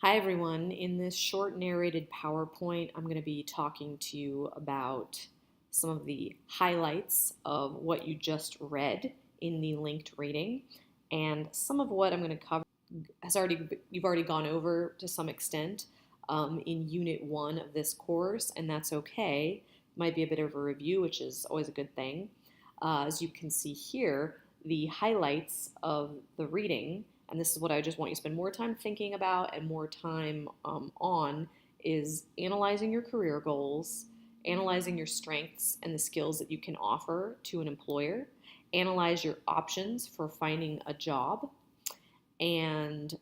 Hi everyone. In this short narrated PowerPoint, I'm going to be talking to you about some of the highlights of what you just read in the linked reading, and some of what I'm going to cover you've already gone over to some extent in Unit 1 of this course, and that's okay. Might be a bit of a review, which is always a good thing. As you can see here, the highlights of the reading, and this is what I just want you to spend more time thinking about and more time on, is analyzing your career goals, analyzing your strengths and the skills that you can offer to an employer, analyze your options for finding a job, and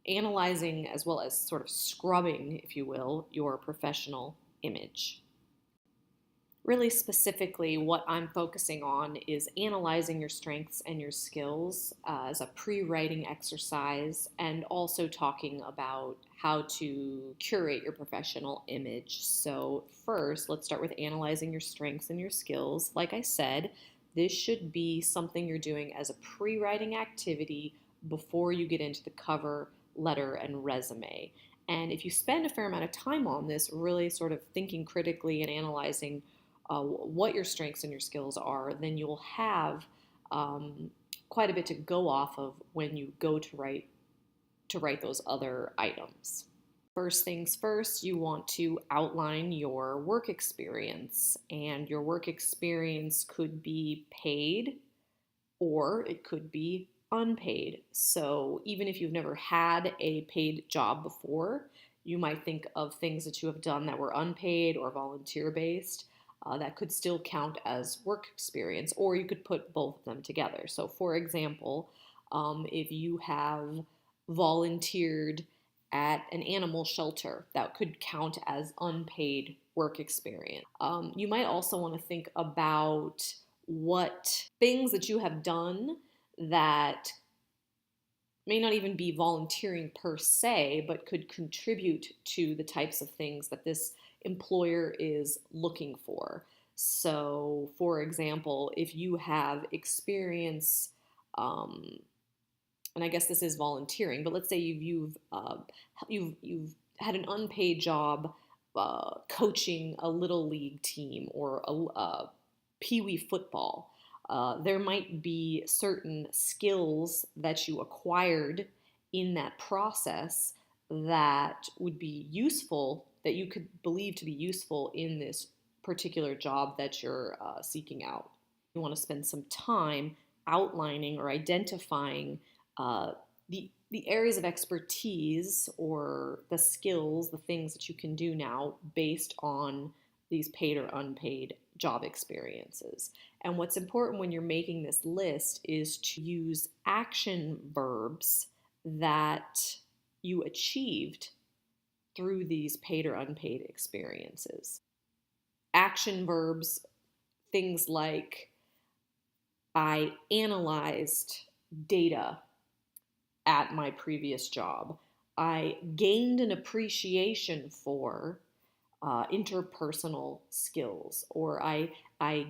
analyzing as well as sort of scrubbing, if you will, your professional image. Really specifically, what I'm focusing on is analyzing your strengths and your skills as a pre-writing exercise, and also talking about how to curate your professional image. So first, let's start with analyzing your strengths and your skills. Like I said, this should be something you're doing as a pre-writing activity before you get into the cover letter and resume. And if you spend a fair amount of time on this, really sort of thinking critically and analyzing what your strengths and your skills are, then you'll have quite a bit to go off of when you go to write those other items. First things first, you want to outline your work experience, and your work experience could be paid or it could be unpaid. So even if you've never had a paid job before, you might think of things that you have done that were unpaid or volunteer based. That could still count as work experience, or you could put both of them together. So, for example, if you have volunteered at an animal shelter, that could count as unpaid work experience. You might also want to think about what things that you have done that may not even be volunteering per se, but could contribute to the types of things that this employer is looking for. So, for example, if you have experience, and I guess this is volunteering, but let's say you've had an unpaid job coaching a little league team or a pee-wee football. There might be certain skills that you acquired in that process that would be useful, that you could believe to be useful in this particular job that you're seeking out. You want to spend some time outlining or identifying the areas of expertise or the skills, the things that you can do now based on these paid or unpaid job experiences. And what's important when you're making this list is to use action verbs that you achieved through these paid or unpaid experiences. Action verbs, things like I analyzed data at my previous job. I gained an appreciation for interpersonal skills, or I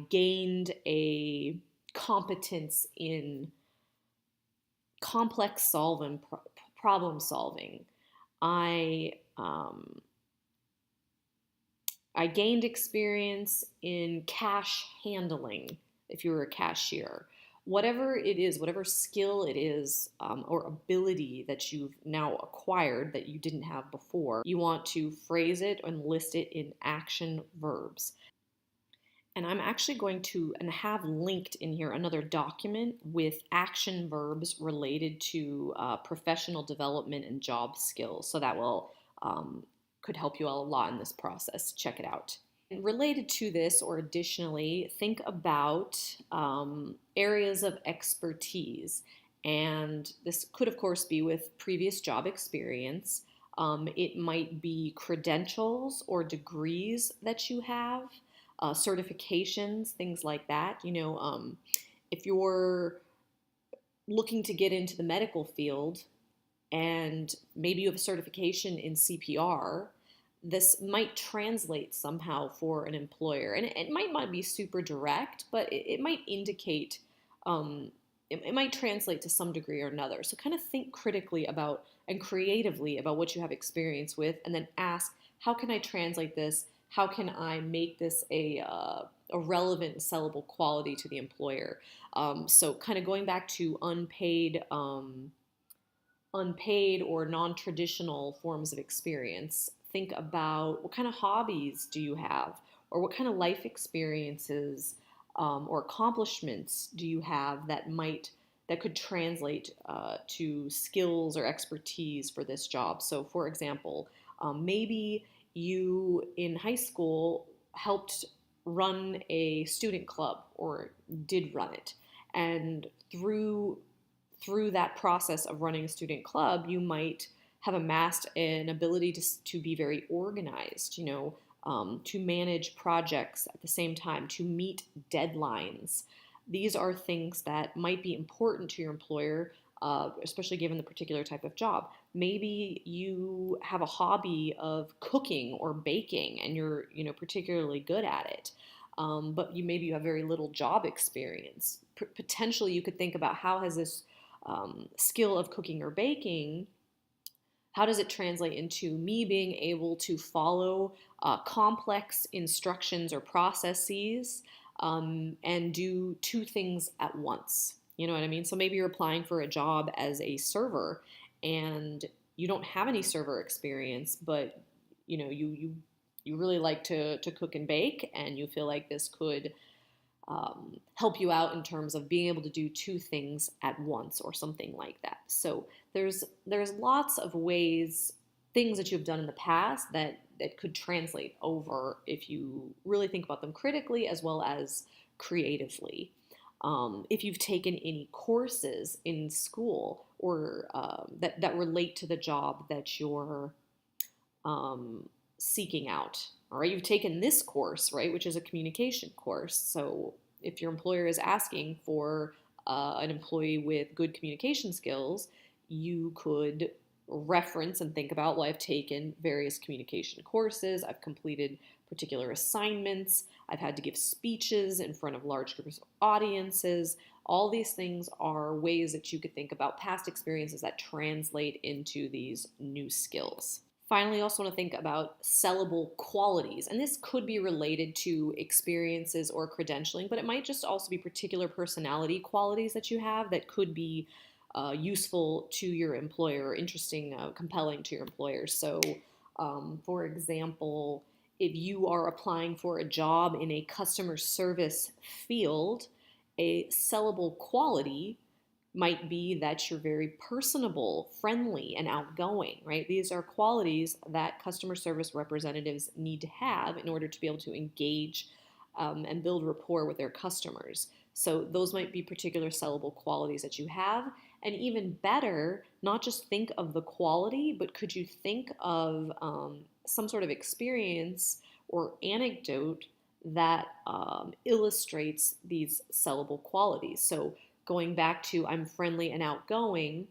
gained a competence in complex problem solving. I um, I gained experience in cash handling if you were a cashier. Whatever it is, whatever skill it is, or ability that you've now acquired that you didn't have before, you want to phrase it and list it in action verbs. And I'm actually going to and have linked in here another document with action verbs related to professional development and job skills. So that will could help you a lot in this process. Check it out. And related to this, or additionally, think about areas of expertise. And this could, of course, be with previous job experience. It might be credentials or degrees that you have, certifications, things like that. If you're looking to get into the medical field and maybe you have a certification in CPR, this might translate somehow for an employer. And it might not be super direct, but it might indicate it might translate to some degree or another. So kind of think critically about and creatively about what you have experience with, and then ask, how can I translate this? How can I make this a relevant, sellable quality to the employer? So kind of going back to unpaid or non-traditional forms of experience. Think about what kind of hobbies do you have, or what kind of life experiences or accomplishments do you have that could translate to skills or expertise for this job. So, for example, maybe you in high school helped run a student club or did run it, and through that process of running a student club, you might have amassed an ability to be very organized, to manage projects at the same time, to meet deadlines. These are things that might be important to your employer, especially given the particular type of job. Maybe you have a hobby of cooking or baking, and you're, particularly good at it. But maybe you have very little job experience. Potentially, you could think about, how has this skill of cooking or baking, how does it translate into me being able to follow complex instructions or processes, and do two things at once? You know what I mean? So maybe you're applying for a job as a server, and you don't have any server experience, but you really like to cook and bake, and you feel like this could help you out in terms of being able to do two things at once or something like that. So there's lots of ways, things that you've done in the past that could translate over if you really think about them critically as well as creatively. If you've taken any courses in school or that relate to the job that you're seeking out. All right, you've taken this course, right, which is a communication course. So if your employer is asking for an employee with good communication skills, you could reference and think about, well, I've taken various communication courses, I've completed particular assignments, I've had to give speeches in front of large groups of audiences. All these things are ways that you could think about past experiences that translate into these new skills. Finally, I also want to think about sellable qualities. And this could be related to experiences or credentialing, but it might just also be particular personality qualities that you have that could be useful to your employer, interesting, compelling to your employer. So, for example, if you are applying for a job in a customer service field, a sellable quality might be that you're very personable, friendly, and outgoing, right? These are qualities that customer service representatives need to have in order to be able to engage and build rapport with their customers. So those might be particular sellable qualities that you have. And even better, not just think of the quality, but could you think of some sort of experience or anecdote that illustrates these sellable qualities? So going back to, I'm friendly and outgoing,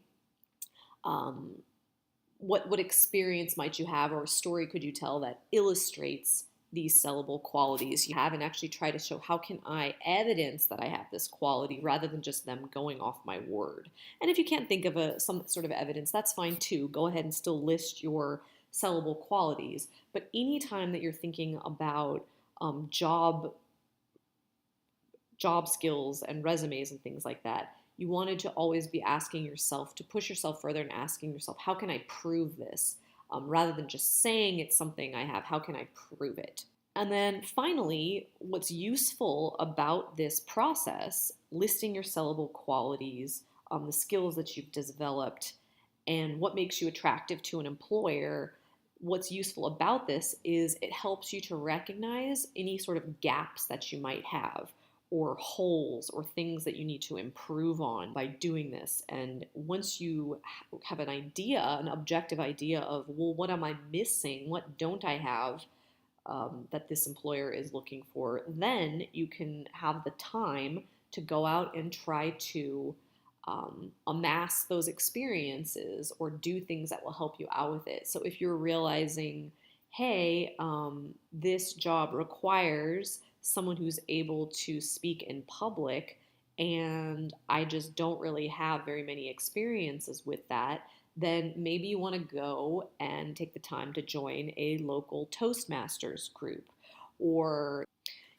what experience might you have, or a story could you tell that illustrates these sellable qualities you have, and actually try to show, how can I evidence that I have this quality rather than just them going off my word. And if you can't think of some sort of evidence, that's fine too. Go ahead and still list your sellable qualities. But anytime that you're thinking about job skills and resumes and things like that, you wanted to always be asking yourself, to push yourself further and asking yourself, how can I prove this? Rather than just saying it's something I have, how can I prove it? And then finally, what's useful about this process, listing your sellable qualities, the skills that you've developed, and what makes you attractive to an employer, what's useful about this is it helps you to recognize any sort of gaps that you might have, or holes, or things that you need to improve on by doing this. And once you have an idea, an objective idea of, well, what am I missing? What don't I have that this employer is looking for? Then you can have the time to go out and try to amass those experiences or do things that will help you out with it. So if you're realizing, hey, this job requires someone who's able to speak in public, and I just don't really have very many experiences with that, then maybe you want to go and take the time to join a local Toastmasters group. Or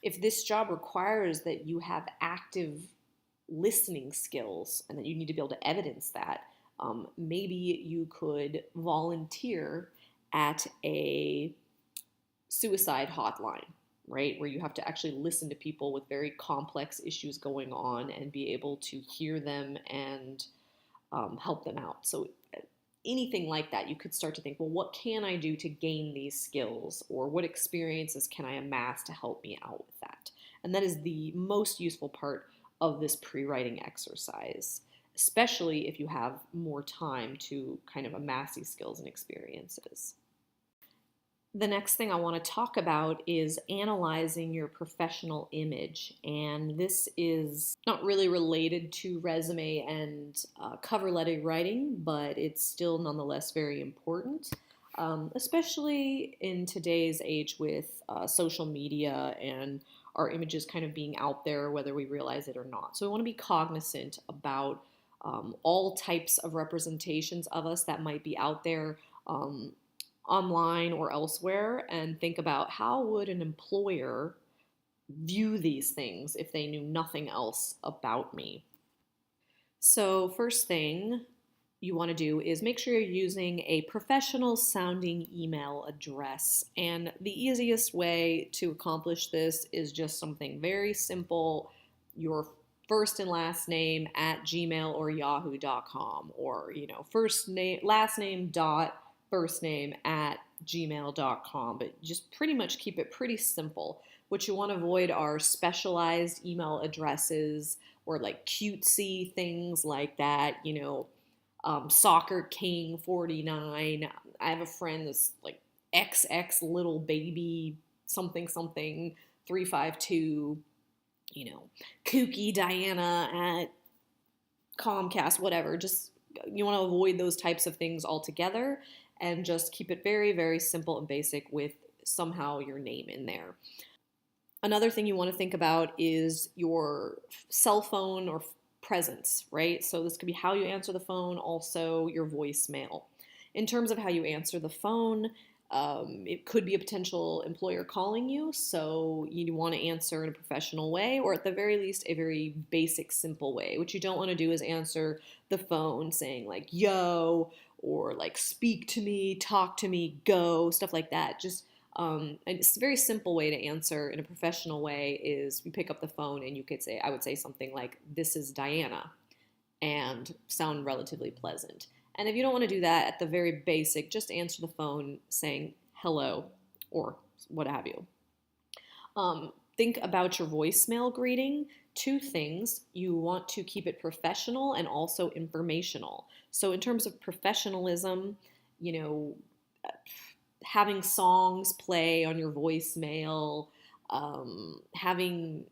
if this job requires that you have active listening skills and that you need to be able to evidence that, maybe you could volunteer at a suicide hotline, right? Where you have to actually listen to people with very complex issues going on and be able to hear them and help them out. So anything like that, you could start to think, well, what can I do to gain these skills, or what experiences can I amass to help me out with that? And that is the most useful part of this pre-writing exercise, especially if you have more time to kind of amass these skills and experiences. The next thing I want to talk about is analyzing your professional image. And this is not really related to resume and cover letter writing, but it's still nonetheless very important, especially in today's age with social media and our images kind of being out there, whether we realize it or not. So we want to be cognizant about all types of representations of us that might be out there. Online or elsewhere, and think about how would an employer view these things if they knew nothing else about me. So first thing you want to do is make sure you're using a professional sounding email address, and the easiest way to accomplish this is just something very simple: your first and last name at gmail or yahoo.com, or first name last name dot first name at gmail.com, but just pretty much keep it pretty simple. What you want to avoid are specialized email addresses or like cutesy things like that, Soccer King 49. I have a friend that's like XX little baby something something 352, Kooky Diana at Comcast, whatever. Just you want to avoid those types of things altogether and just keep it very, very simple and basic with somehow your name in there. Another thing you want to think about is your cell phone or presence, right? So this could be how you answer the phone, also your voicemail. In terms of how you answer the phone, it could be a potential employer calling you, so you want to answer in a professional way, or at the very least, a very basic, simple way. What you don't want to do is answer the phone saying like, yo, or like, speak to me, talk to me, go, stuff like that. Just and it's a very simple way to answer in a professional way is you pick up the phone and you could say, I would say something like, this is Diana, and sound relatively pleasant. And if you don't want to do that, at the very basic, just answer the phone saying hello or what have you. Think about your voicemail greeting. Two things: you want to keep it professional and also informational. So in terms of professionalism, having songs play on your voicemail, having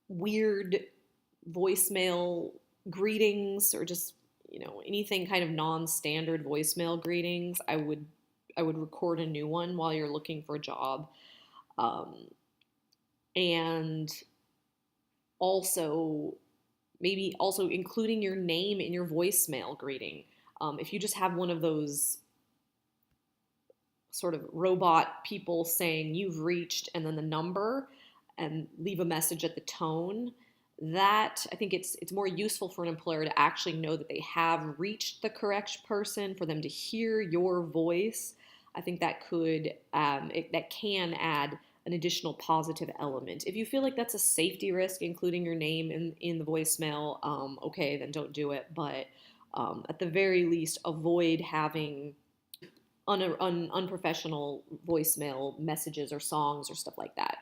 weird voicemail greetings, or just anything kind of non-standard voicemail greetings, I would record a new one while you're looking for a job. And also maybe also including your name in your voicemail greeting. If you just have one of those sort of robot people saying you've reached and then the number and leave a message at the tone, that I think it's more useful for an employer to actually know that they have reached the correct person, for them to hear your voice. I think that that can add an additional positive element. If you feel like that's a safety risk, including your name in the voicemail, okay, then don't do it. But at the very least, avoid having unprofessional voicemail messages or songs or stuff like that.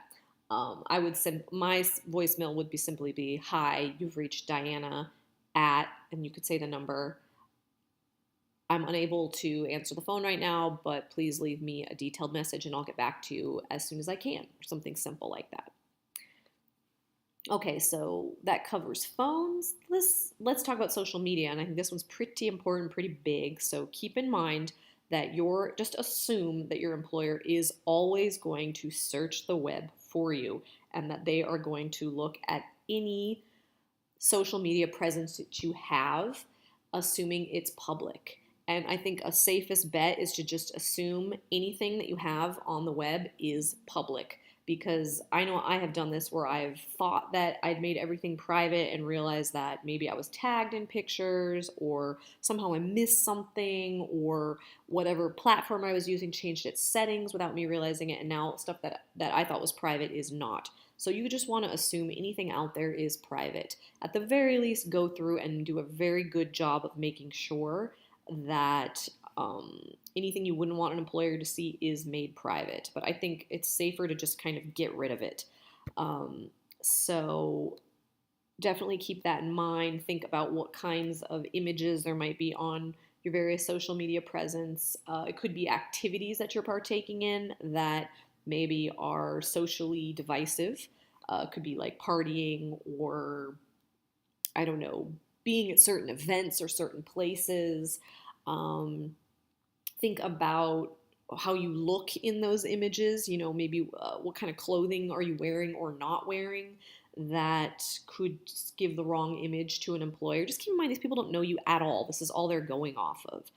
I would send my voicemail would simply be, hi, you've reached Diana at, and you could say the number. I'm unable to answer the phone right now, but please leave me a detailed message and I'll get back to you as soon as I can, or something simple like that. Okay, so that covers phones. Let's talk about social media, and I think this one's pretty important, pretty big. So keep in mind that just assume that your employer is always going to search the web for you, and that they are going to look at any social media presence that you have, assuming it's public. And I think a safest bet is to just assume anything that you have on the web is public. Because I know I have done this where I've thought that I'd made everything private and realized that maybe I was tagged in pictures, or somehow I missed something, or whatever platform I was using changed its settings without me realizing it, and now stuff that I thought was private is not. So you just want to assume anything out there is private. At the very least, go through and do a very good job of making sure that anything you wouldn't want an employer to see is made private. But I think it's safer to just kind of get rid of it. So definitely keep that in mind. Think about what kinds of images there might be on your various social media presence. It could be activities that you're partaking in that maybe are socially divisive. Could be like partying, or I don't know, being at certain events or certain places. Um, think about how you look in those images. Maybe what kind of clothing are you wearing or not wearing that could give the wrong image to an employer. Just keep in mind, these people don't know you at all. This is all they're going off of.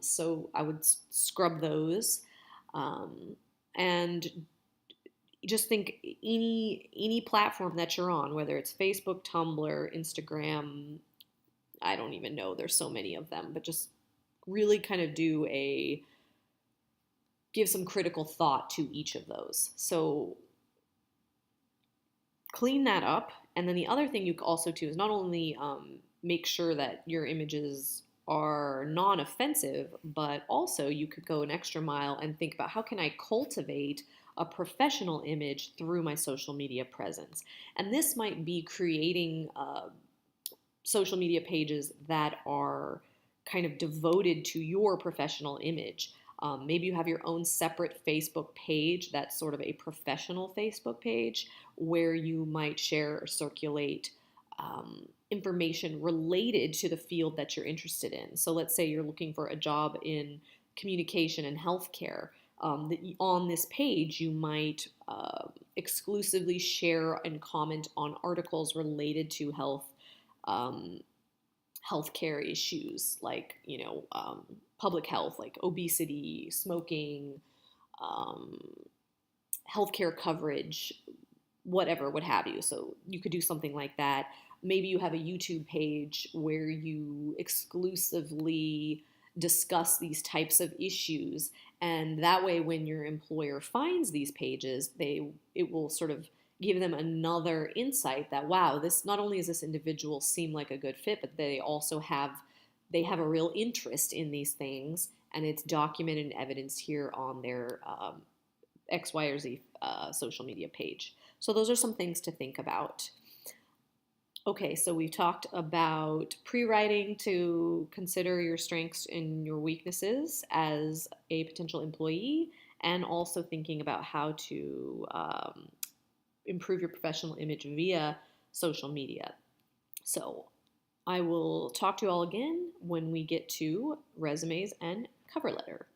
So I would scrub those. And just think any platform that you're on, whether it's Facebook, Tumblr, Instagram, I don't even know, there's so many of them, but just really kind of give some critical thought to each of those. So clean that up. And then the other thing you also do is not only make sure that your images are non-offensive, but also you could go an extra mile and think about, how can I cultivate a professional image through my social media presence? And this might be creating social media pages that are kind of devoted to your professional image. Maybe you have your own separate Facebook page that's sort of a professional Facebook page, where you might share or circulate information related to the field that you're interested in. So let's say you're looking for a job in communication and healthcare. On this page, you might exclusively share and comment on articles related to healthcare issues, like public health, like obesity, smoking, healthcare coverage, whatever, what have you. So you could do something like that. Maybe you have a YouTube page where you exclusively discuss these types of issues, and that way when your employer finds these pages, it will sort of give them another insight that, wow, this, not only does this individual seem like a good fit, but they have a real interest in these things, and it's documented and evidenced here on their X, Y, or Z social media page. So those are some things to think about. Okay, so we've talked about pre-writing to consider your strengths and your weaknesses as a potential employee, and also thinking about how to improve your professional image via social media. So I will talk to you all again when we get to resumes and cover letter.